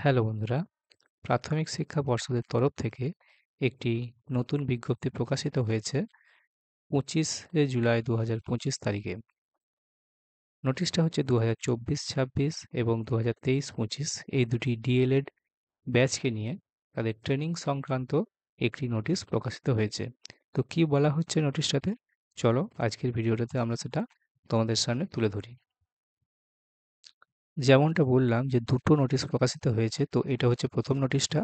Hello বন্ধুরা, প্রাথমিক শিক্ষা পর্ষদের তরফ থেকে একটি নতুন বিজ্ঞপ্তি প্রকাশিত হয়েছে 25শে জুলাই 2025 তারিখে। নোটিশটা হচ্ছে 2024-26 এবং 2023-25 এই দুটি ডিএলএড ব্যাচকে নিয়ে তাদের ট্রেনিং সংক্রান্ত একটি নোটিশ প্রকাশিত হয়েছে। তো কি বলা হচ্ছে নোটিশটাতে? চলো আজকের ভিডিওটাতে আমরা সেটা তোমাদের সামনে তুলে ধরি। যেমনটা বললাম যে দুটো নোটিশ প্রকাশিত হয়েছে, তো এটা হচ্ছে প্রথম নোটিশটা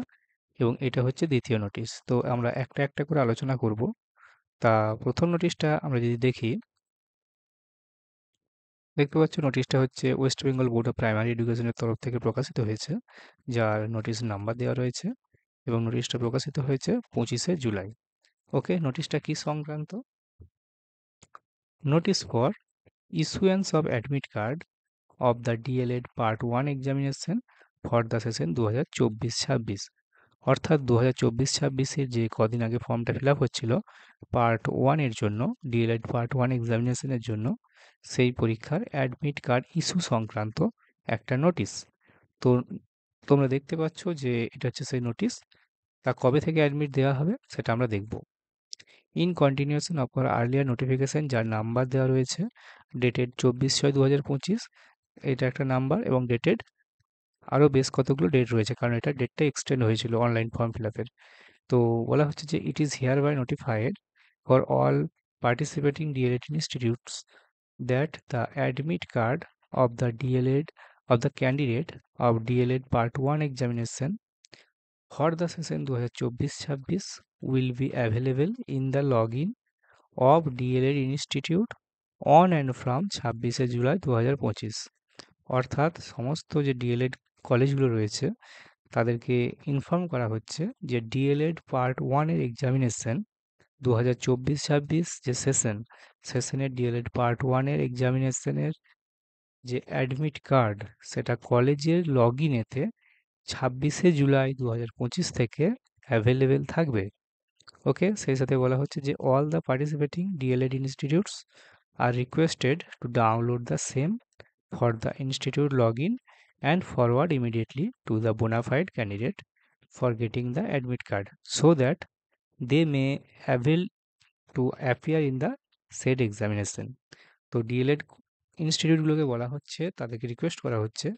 এবং এটা হচ্ছে দ্বিতীয় নোটিশ। তো আমরা একটা একটা করে আলোচনা করব। তা প্রথম নোটিশটা আমরা যদি দেখি, দেখতে পাচ্ছ নোটিশটা হচ্ছে West Bengal board of primary এডুকেশনের তরফ থেকে প্রকাশিত হয়েছে, যার নোটিশ নাম্বার দেওয়া রয়েছে এবং নোটিশটা প্রকাশিত হয়েছে 25শে জুলাই। ওকে, নোটিশটা কি সংক্রান্ত? Notice for issuance of admit card of the DElEd part 1 examination for the session 2024-26। অর্থাৎ 2024-26-এর যে কদিন আগে ফর্মটা ফিল আপ হচ্ছিল পার্ট 1 এর জন্য, ডিএলএড পার্ট 1 এক্সামিনেশনের জন্য, সেই পরীক্ষার অ্যাডমিট কার্ড ইস্যু সংক্রান্ত একটা নোটিশ। তো তোমরা দেখতে পাচ্ছ যে এটা হচ্ছে সেই নোটিশ। তা কবে থেকে অ্যাডমিট দেওয়া হবে সেটা আমরা দেখব। In continuation of our earlier notification, যার নাম্বার দেওয়া রয়েছে ডেটেড 24/6/2025, এটা একটা নাম্বার, এবং ডেটেড আরও বেশ কতগুলো ডেট রয়েছে কারণ এটা ডেটটা এক্সটেন্ড হয়েছিল অনলাইন ফর্ম ফিল আপের। তো বলা হচ্ছে যে it is hereby notified for all participating DElEd institutes that the admit card of the DElEd of the candidate of DLED Part 1 examination for the session 2024-26 will be available in the login of DLED Institute on and from 26শে জুলাই 2025। অর্থাৎ সমস্ত যে D.El.Ed কলেজগুলো রয়েছে তাদেরকে inform করা হচ্ছে যে ডিএলএড পার্ট 1 এর এক্সামিনেশন 2024-26 যে সেশনের ডিএলএড পার্ট 1 এর এক্সামিনেশনের যে অ্যাডমিট কার্ড, সেটা কলেজের লগ ইনেতে 26শে জুলাই 2025 থেকে অ্যাভেলেবেল থাকবে। ওকে, সেই সাথে বলা হচ্ছে যে all the participating DElEd institutes are requested to download the same for the institute login and forward immediately to the bona fide candidate for getting the admit card so that they may avail to appear in the said examination। তো D.El.Ed ইনস্টিটিউটগুলোকে বলা হচ্ছে, তাদেরকে request করা হচ্ছে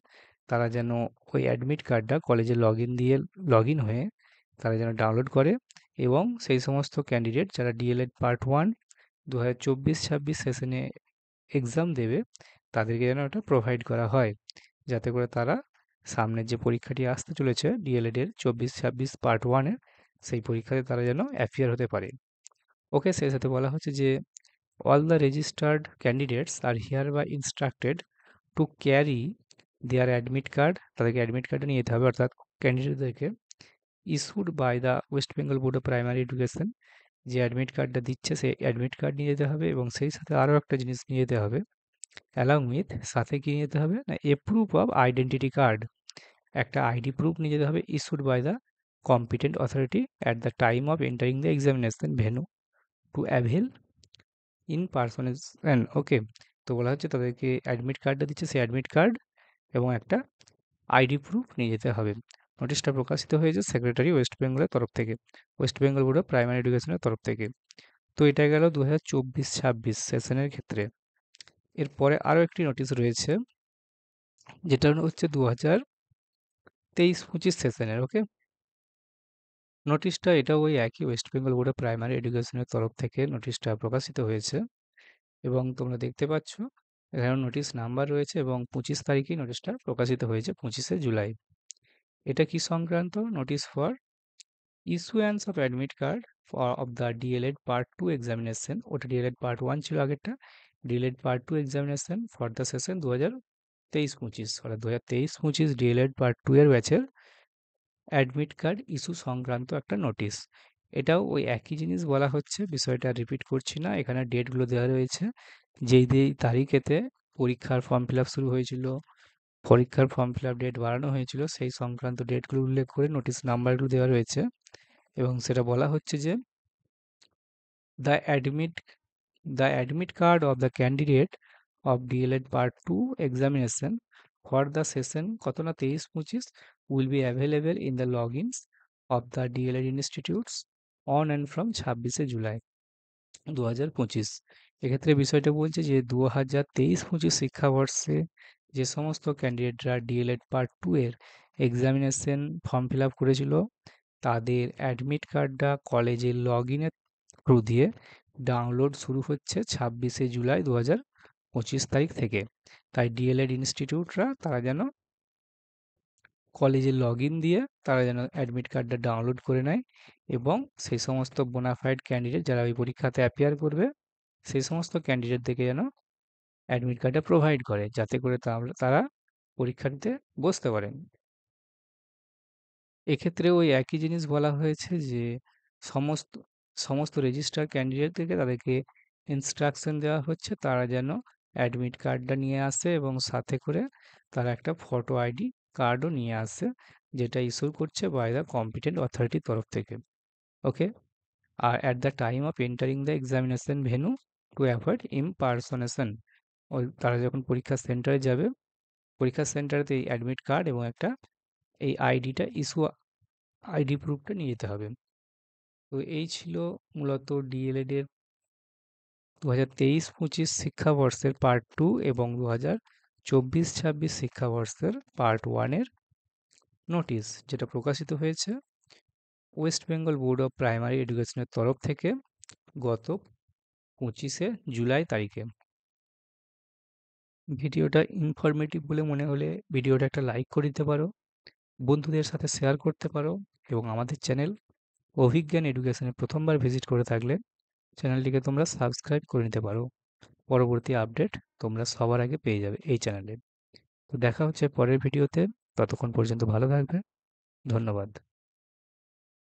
তারা যেন ওই admit কার্ডটা কলেজে লগ ইন হয়ে তারা যেন ডাউনলোড করে, এবং সেই সমস্ত ক্যান্ডিডেট যারা ডিএলএড পার্ট 1 2024-26 সেশনে এক্সাম দেবে তাদেরকে যেন ওটা প্রোভাইড করা হয়, যাতে করে তারা সামনের যে পরীক্ষাটি আসতে চলেছে ডিএলএডের 24-26 পার্ট 1 এর, সেই পরীক্ষাতে তারা যেন অ্যাপিয়ার হতে পারে। ওকে, সেই সাথে বলা হচ্ছে যে all the registered candidates are here by instructed to carry their admit card, তাদেরকে অ্যাডমিট কার্ডটা নিয়ে যেতে হবে, অর্থাৎ ক্যান্ডিডেটদেরকে issued by the West Bengal board of primary education যে অ্যাডমিট কার্ডটা দিচ্ছে সেই অ্যাডমিট কার্ড নিয়ে যেতে হবে, এবং সেই সাথে আরও একটা জিনিস নিয়ে যেতে হবে অ্যালং উইথ, সাথে কি নিয়ে যেতে হবে না, a proof of identity card, একটা আইডি প্রুফ নিয়ে যেতে হবে issued by the competent authority at the time of entering the examination venue to avail impersonation. Okay, তো বলা হচ্ছে তাদেরকে অ্যাডমিট কার্ডটা দিচ্ছে, সেই অ্যাডমিট কার্ড এবং একটা আইডি প্রুফ নিয়ে যেতে হবে। নোটিশটা প্রকাশিত হয়েছে সেক্রেটারি ওয়েস্ট বেঙ্গলের তরফ থেকে, West Bengal board of primary এডুকেশনের তরফ থেকে। তো এটা গেল 2024-26 সেশনের ক্ষেত্রে। এরপরে আরও একটি নোটিশ রয়েছে যেটা হচ্ছে 2023-25 সেশনের। ওকে, নোটিশটা এটাও ওই একই West Bengal board of primary এডুকেশনের তরফ থেকে নোটিশটা প্রকাশিত হয়েছে, এবং তোমরা দেখতে পাচ্ছ এখানে নোটিশ নাম্বার রয়েছে এবং 25 তারিখেই নোটিশটা প্রকাশিত হয়েছে, 25শে জুলাই। এটা কি সংক্রান্ত? Notice for issuance of admit card of the DElEd part 2 examination, ওটা ডিএলএড পার্ট 1 ছিল আগেরটা, DElEd part 2 examination for the session 2023-25, অর্থাৎ 2023-25 ডিএলএড পার্ট 2 এর ব্যাচের অ্যাডমিট কার্ড ইস্যু সংক্রান্ত একটা নোটিশ। এটাও ওই একই জিনিস বলা হচ্ছে, বিষয়টা রিপিট করছি না, এখানে ডেটগুলো দেওয়া রয়েছে, যেই তারিখেতে পরীক্ষার ফর্ম ফিল আপ শুরু হয়েছিল, পরীক্ষার ফর্ম ফিল আপ ডেট বাড়ানো হয়েছিল, সেই সংক্রান্ত ডেটগুলো উল্লেখ করে নোটিশ নাম্বারগুলো দেওয়া রয়েছে, এবং সেটা বলা হচ্ছে যে the admit the admit card of the candidate of DLED Part 2 examination for the session কত না 23-25 will be available in the logins of the DLED institutes on and from 26শে জুলাই 2025। এক্ষেত্রে বিষয়টা বলছে যে 2023-25 শিক্ষাবর্ষে যে সমস্ত ক্যান্ডিডেটরা ডিএলএড পার্ট 2 এর এক্সামিনেশন ফর্ম ফিল আপ করেছিল তাদের অ্যাডমিট কার্ডটা কলেজের লগ ইনের থ্রু দিয়ে ডাউনলোড শুরু হচ্ছে 26শে জুলাই 2025 তারিখ থেকে। তাই ডিএলএড ইনস্টিটিউটরা তারা যেন কলেজে লগ ইন দিয়ে তারা যেন অ্যাডমিট কার্ডটা ডাউনলোড করে নেয় এবং সেই সমস্ত বোনাফাইড ক্যান্ডিডেট যারা ওই পরীক্ষাতে অ্যাপিয়ার করবে সেই সমস্ত ক্যান্ডিডেটদেরকে যেন অ্যাডমিট কার্ডটা প্রোভাইড করে যাতে করে তারা পরীক্ষা দিতে বসতে পারেন। এক্ষেত্রে ওই একই জিনিস বলা হয়েছে যে সমস্ত সমস্ত রেজিস্টার ক্যান্ডিডেটদেরকে তাদেরকে ইনস্ট্রাকশন দেওয়া হচ্ছে তারা যেন অ্যাডমিট কার্ডটা নিয়ে আসে এবং সাথে করে তারা একটা ফটো আইডি কার্ডও নিয়ে আসে যেটা ইস্যু করছে বাই দ্য কম্পিটেন্ট অথরিটির তরফ থেকে। ওকে, আর at the time of entering the examination venue to avoid impersonation, ওই তারা যখন পরীক্ষা সেন্টারে যাবে পরীক্ষা সেন্টারেতে এই অ্যাডমিট কার্ড এবং একটা এই আইডিটা ইস্যু আইডি প্রুফটা নিয়ে যেতে হবে। তো এই ছিল মূলত ডিএলএড এর 2023-25 শিক্ষাবর্ষের পার্ট 2 এবং 2024-26 শিক্ষাবর্ষের পার্ট 1 এর নোটিশ, যেটা প্রকাশিত হয়েছে West Bengal board of primary এডুকেশনের তরফ থেকে গত 25শে জুলাই তারিখে। ভিডিওটা ইনফরমেটিভ বলে মনে হলে ভিডিওটা একটা লাইক করে দিতে পারো, বন্ধুদের সাথে শেয়ার করতে পারো এবং আমাদের চ্যানেল অভিজ্ঞান এডুকেশনে প্রথমবার ভিজিট করে থাকলে চ্যানেলটিকে তোমরা সাবস্ক্রাইব করে নিতে পারো। পরবর্তী আপডেট তোমরা সবার আগে পেয়ে যাবে এই চ্যানেলে। তো দেখা হচ্ছে পরের ভিডিওতে, ততক্ষণ পর্যন্ত ভালো থাকবে। ধন্যবাদ।